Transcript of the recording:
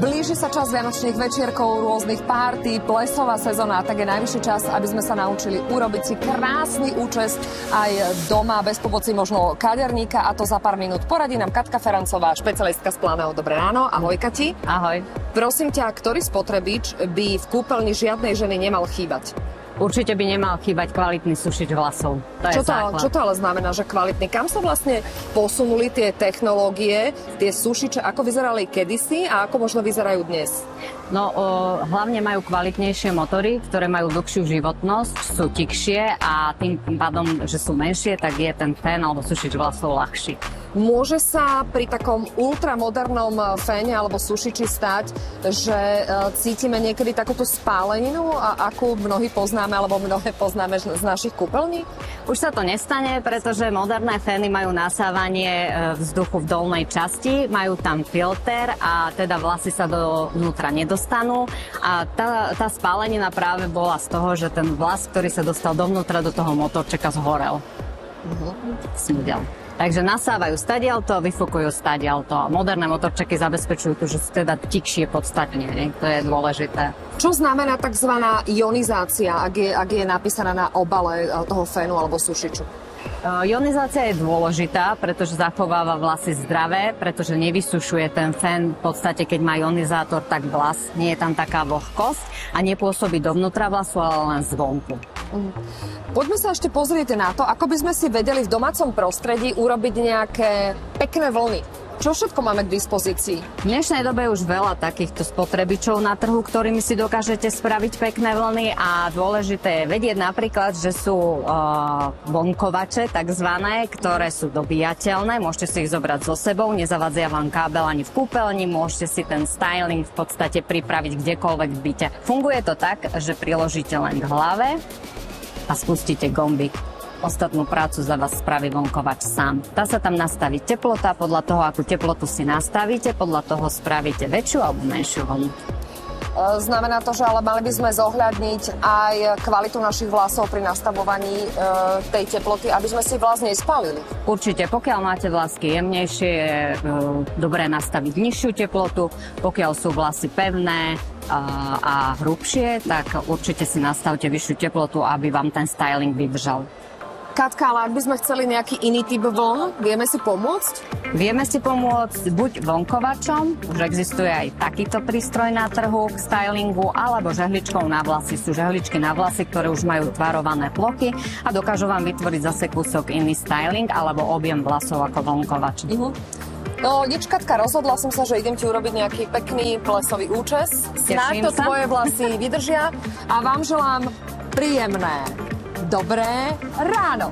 Blíži sa čas vianočných večierkov, rôznych párty, plesová sezóna, tak je najvyšší čas, aby sme sa naučili urobiť si krásny účes aj doma, bez pomoci možno kaderníka, a to za pár minút. Poradí nám Katka Ferancová, špecialistka z Planého. Dobré ráno. Ahoj, Kati. Ahoj. Prosím ťa, ktorý spotrebič by v kúpeľni žiadnej ženy nemal chýbať? Určite by nemal chýbať kvalitný sušič vlasov. To je základ. Čo to ale znamená, že kvalitný? Kam sa vlastne posunuli tie technológie, tie sušiče, ako vyzerali kedysi a ako možno vyzerajú dnes? No, hlavne majú kvalitnejšie motory, ktoré majú dlhšiu životnosť, sú tikšie a tým pádom, že sú menšie, tak je ten fén alebo sušič vlasov ľahší. Môže sa pri takom ultramodernom féne alebo sušiči stať, že cítime niekedy takúto spáleninu, akú mnohí poznáme alebo mnohé poznáme z našich kúpeľní? Už sa to nestane, pretože moderné fény majú nasávanie vzduchu v dolnej časti, majú tam filter a teda vlasy sa dovnútra nedostanú a tá spálenina práve bola z toho, že ten vlas, ktorý sa dostal dovnútra do toho motorčeka, zhorel. Smudel. Takže nasávajú stadiaľto, vyfúkujú stadiaľto. Moderné motorčeky zabezpečujú to, že sú teda tikšie podstatne, to je dôležité. Čo znamená tzv. Ionizácia, ak je napísaná na obale toho fénu alebo sušiču? Ionizácia je dôležitá, pretože zachováva vlasy zdravé, pretože nevysušuje ten fén. V podstate, keď má ionizátor, tak vlas nie je tam taká vlhkosť a nepôsobí dovnútra vlasu, ale len zvonku. Poďme sa ešte pozrieť na to, ako by sme si vedeli v domácom prostredí urobiť nejaké pekné vlny. Čo všetko máme k dispozícii? V dnešnej dobe je už veľa takýchto spotrebičov na trhu, ktorými si dokážete spraviť pekné vlny, a dôležité je vedieť napríklad, že sú vonkovače takzvané, ktoré sú dobíjateľné. Môžete si ich zobrať so sebou, nezavadzia vám kábel ani v kúpeľni, môžete si ten styling v podstate pripraviť kdekoľvek v byte. Funguje to tak, že priložíte len k hlave a spustíte gombík. Ostatnú prácu za vás spraví vonkovač sám. Dá sa tam nastaviť teplota, podľa toho, akú teplotu si nastavíte, podľa toho spravíte väčšiu alebo menšiu vlnu. Znamená to, že ale mali by sme zohľadniť aj kvalitu našich vlasov pri nastavovaní tej teploty, aby sme si vlas nespálili? Určite, pokiaľ máte vlasky jemnejšie, je dobré nastaviť nižšiu teplotu. Pokiaľ sú vlasy pevné a hrubšie, tak určite si nastavte vyššiu teplotu, aby vám ten styling vydržal. Katka, ale ak by sme chceli nejaký iný typ vln, vieme si pomôcť? Vieme si pomôcť buď vonkovačom, už existuje aj takýto prístroj na trhu k stylingu, alebo žehličkou na vlasy. Sú žehličky na vlasy, ktoré už majú tvarované plochy a dokážu vám vytvoriť zase kúsok iný styling alebo objem vlasov ako vonkovač. No, nič, Katka, rozhodla som sa, že idem ti urobiť nejaký pekný plesový účes. Snáď to tvoje vlasy vydržia a vám želám príjemné dobré ráno.